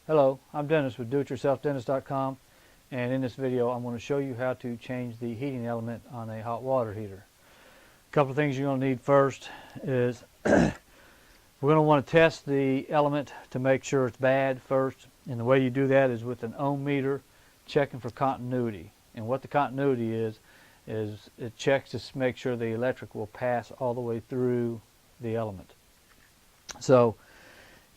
Hello, I'm Dennis with doityourselfdennis.com, and in this video I'm going to show you how to change the heating element on a hot water heater. A couple of things you're going to need first is we're going to want to test the element to make sure it's bad first, and the way you do that is with an ohm meter checking for continuity. And what the continuity is it checks to make sure the electric will pass all the way through the element. So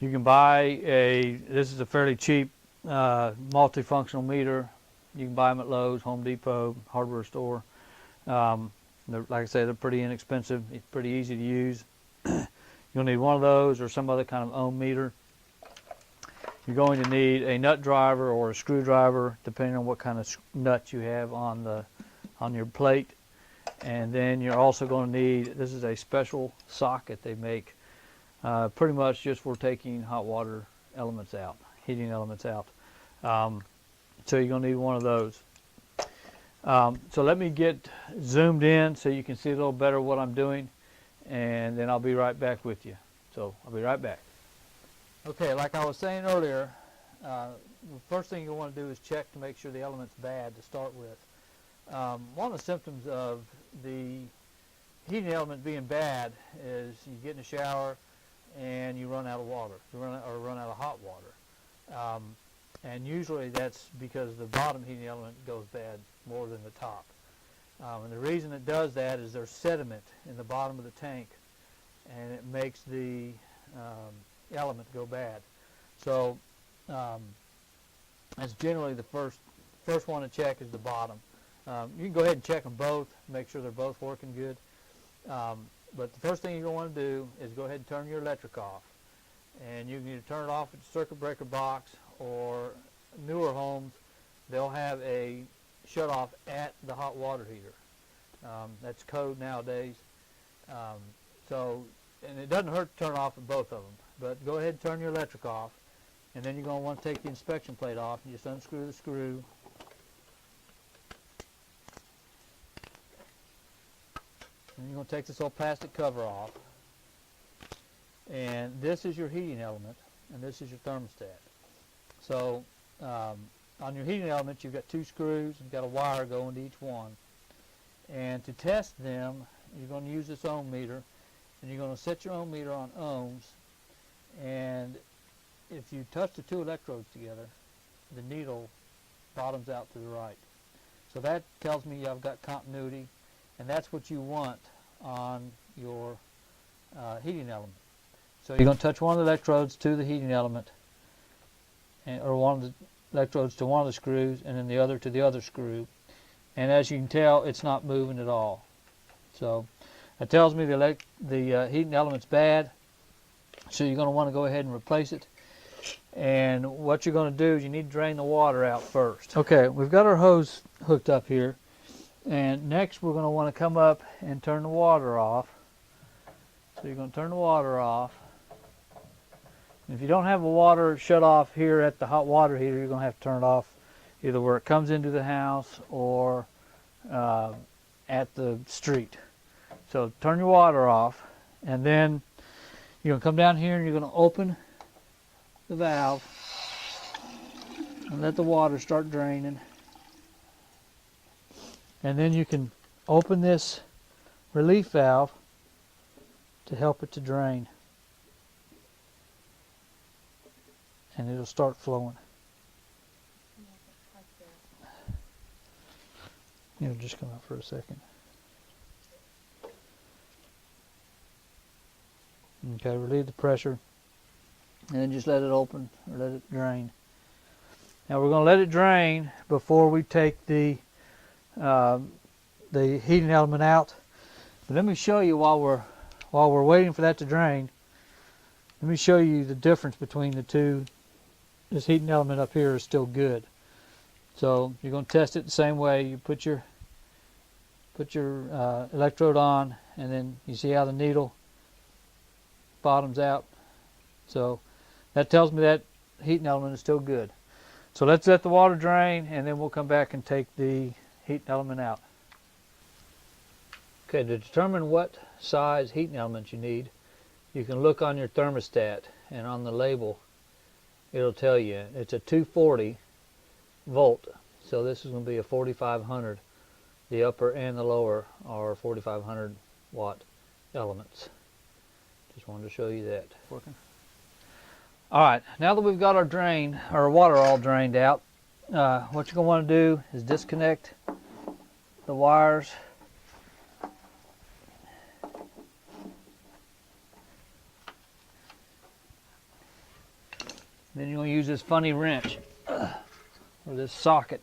you can buy this is a fairly cheap multifunctional meter. You can buy them at Lowe's, Home Depot, hardware store. Like I say, they're pretty inexpensive. It's pretty easy to use. You'll need one of those or some other kind of ohm meter. You're going to need a nut driver or a screwdriver, depending on what kind of nuts you have on your plate. And then you're also going to need, this is a special socket they make, pretty much just for taking hot water elements out, heating elements out. So you're going to need one of those. So let me get zoomed in so you can see a little better what I'm doing, and then I'll be right back with you. So I'll be right back. Okay, like I was saying earlier, the first thing you want to do is check to make sure the element's bad to start with. One of the symptoms of the heating element being bad is you get in the shower and you run out of water, run out of hot water. And usually that's because the bottom heating element goes bad more than the top. And the reason it does that is there's sediment in the bottom of the tank, and it makes the element go bad. So that's generally the first one to check is the bottom. You can go ahead and check them both, make sure they're both working good. But the first thing you're going to want to do is go ahead and turn your electric off. And you can either turn it off at the circuit breaker box, or newer homes, they'll have a shut-off at the hot water heater. That's code nowadays. And it doesn't hurt to turn off at both of them. But go ahead and turn your electric off. And then you're going to want to take the inspection plate off and just unscrew the screw. And you're going to take this old plastic cover off. And this is your heating element, and this is your thermostat. So on your heating element, you've got two screws and got a wire going to each one. And to test them, you're going to use this ohm meter, and you're going to set your ohm meter on ohms. And if you touch the two electrodes together, the needle bottoms out to the right. So that tells me I've got continuity, and that's what you want on your heating element. So you're going to touch one of the electrodes to the heating element, or one of the electrodes to one of the screws, and then the other to the other screw. And as you can tell, it's not moving at all. So it tells me the heating element's bad. So you're going to want to go ahead and replace it. And what you're going to do is you need to drain the water out first. Okay, we've got our hose hooked up here. And next we're going to want to come up and turn the water off. So you're going to turn the water off. If you don't have a water shut off here at the hot water heater, you're going to have to turn it off either where it comes into the house or at the street. So turn your water off, and then you're going to come down here and you're going to open the valve and let the water start draining. And then you can open this relief valve to help it to drain. And it'll start flowing. It'll just come out for a second. Okay, relieve the pressure, and then just let it open or let it drain. Now we're going to let it drain before we take the heating element out. But let me show you while we're waiting for that to drain. Let me show you the difference between the two. This heating element up here is still good. So you're going to test it the same way. You put your electrode on, and then you see how the needle bottoms out. So that tells me that heating element is still good. So let's let the water drain, and then we'll come back and take the heating element out. Okay, to determine what size heating element you need, you can look on your thermostat and on the label, it'll tell you it's a 240 volt. So this is going to be a 4500. The upper and the lower are 4500 watt elements. Just wanted to show you that. Working. All right, now that we've got our drain, our water all drained out, what you're going to want to do is disconnect the wires. Then you're going to use this funny wrench or this socket.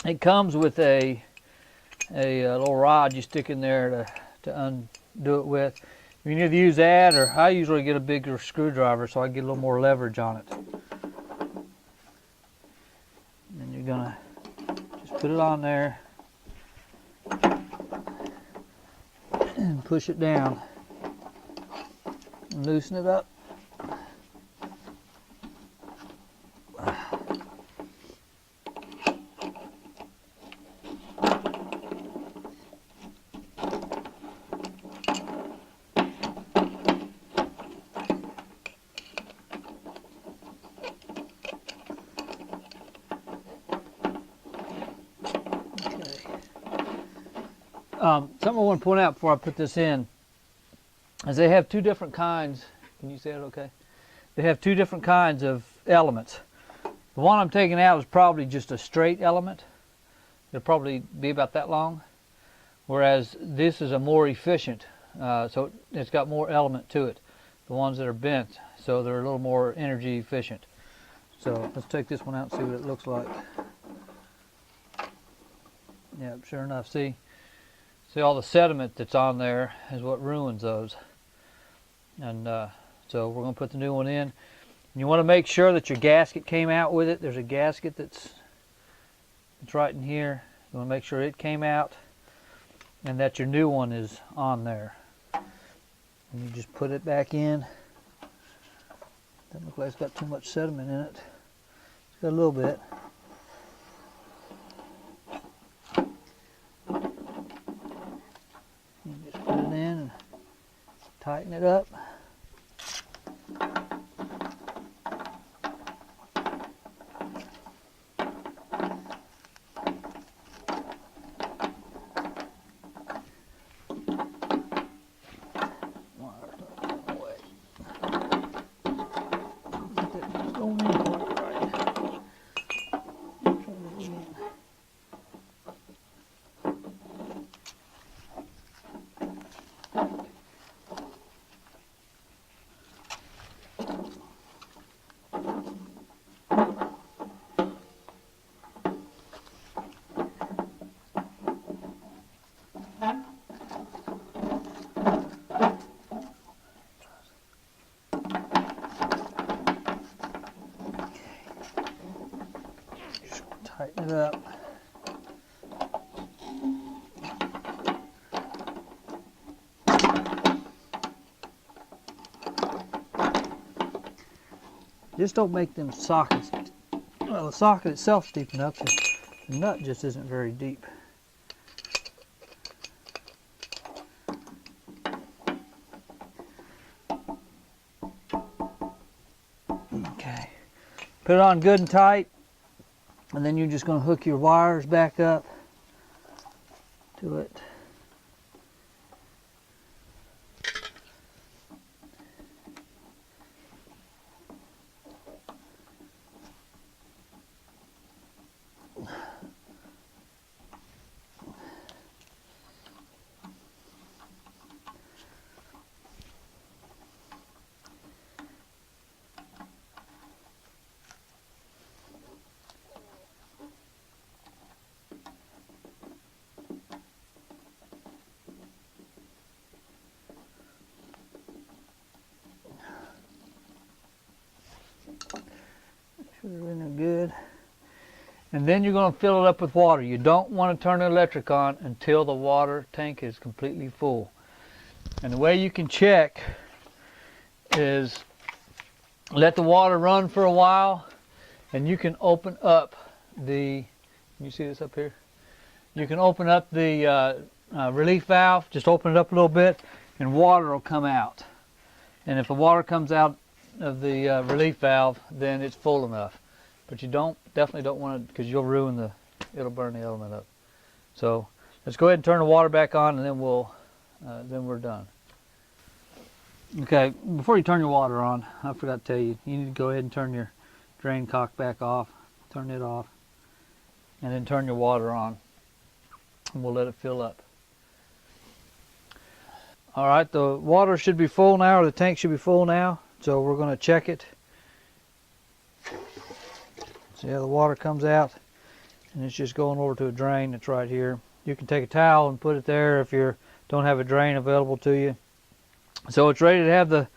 It comes with a little rod you stick in there to undo it with. You can either use that, or I usually get a bigger screwdriver so I get a little more leverage on it. And you're going to just put it on there and push it down and loosen it up. Something I want to point out before I put this in is they have two different kinds. Can you say it okay? They have two different kinds of elements. The one I'm taking out is probably just a straight element. It'll probably be about that long. Whereas this is a more efficient, so it's got more element to it. The ones that are bent, so they're a little more energy efficient. So let's take this one out and see what it looks like. Yeah, sure enough, see all the sediment that's on there is what ruins those. And so we're going to put the new one in. And you want to make sure that your gasket came out with it. There's a gasket that's right in here. You want to make sure it came out and that your new one is on there. And you just put it back in. Doesn't look like it's got too much sediment in it. It's got a little bit. You just put it in and tighten it up. Tighten it up. Just don't make them sockets. Well, the socket itself's deep enough. The nut just isn't very deep. Okay. Put it on good and tight. And then you're just going to hook your wires back up to it. They're in there good. And then you're going to fill it up with water. You don't want to turn the electric on until the water tank is completely full. And the way you can check is let the water run for a while, and you can open up the, can you see this up here? You can open up the relief valve, just open it up a little bit, and water will come out. And if the water comes out of the relief valve, then it's full enough. But you definitely don't want to, because you'll ruin it'll burn the element up. So let's go ahead and turn the water back on, and then we're done. Okay, before you turn your water on, I forgot to tell you, you need to go ahead and turn your drain cock back off, turn it off, and then turn your water on, and we'll let it fill up. All right, the water should be full now, or the tank should be full now, so we're going to check it. See how the water comes out, and it's just going over to a drain that's right here. You can take a towel and put it there if you don't have a drain available to you. So it's ready to have the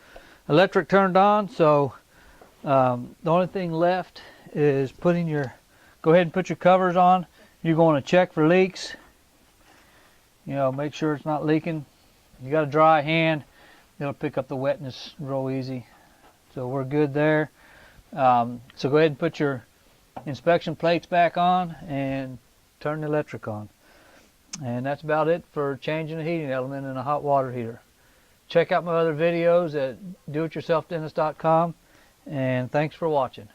electric turned on. So the only thing left is go ahead and put your covers on. You're going to check for leaks. Make sure it's not leaking. You got a dry hand, it'll pick up the wetness real easy. So we're good there. So go ahead and put your inspection plates back on and turn the electric on. And that's about it for changing a heating element in a hot water heater. Check out my other videos at doityourselfdennis.com, and thanks for watching.